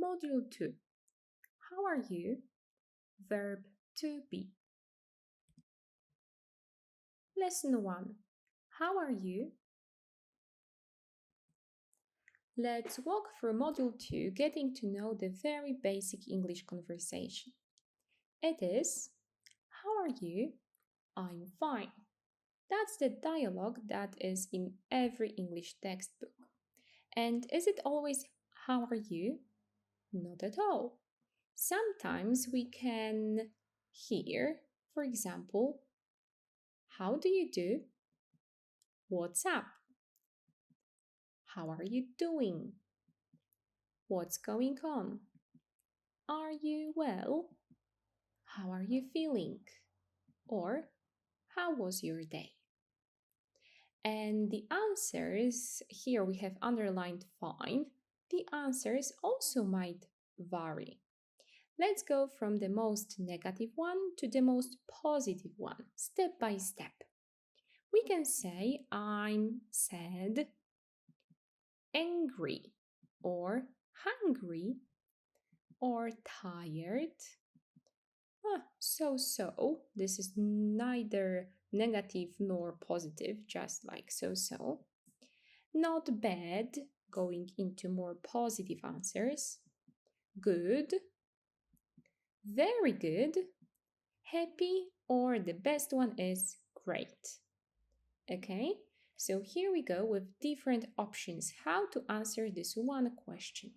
Module 2. How are you? Verb to be. Lesson 1. How are you? Let's walk through Module 2, getting to know the very basic English conversation. It is, how are you? I'm fine. That's the dialogue that is in every English textbook. And is it always, how are you? Not at all. Sometimes we can hear, for example, how do you do? What's up? How are you doing? What's going on? Are you well? How are you feeling? Or how was your day? And the answers, here we have underlined fine. The answers also might vary. Let's go from the most negative one to the most positive one, step by step. We can say I'm sad, angry, or hungry, or tired. So. This is neither negative nor positive, just like so. Not bad, going into more positive answers. Good, very good, happy, or the best one is great. Okay, so here we go with different options how to answer this one question.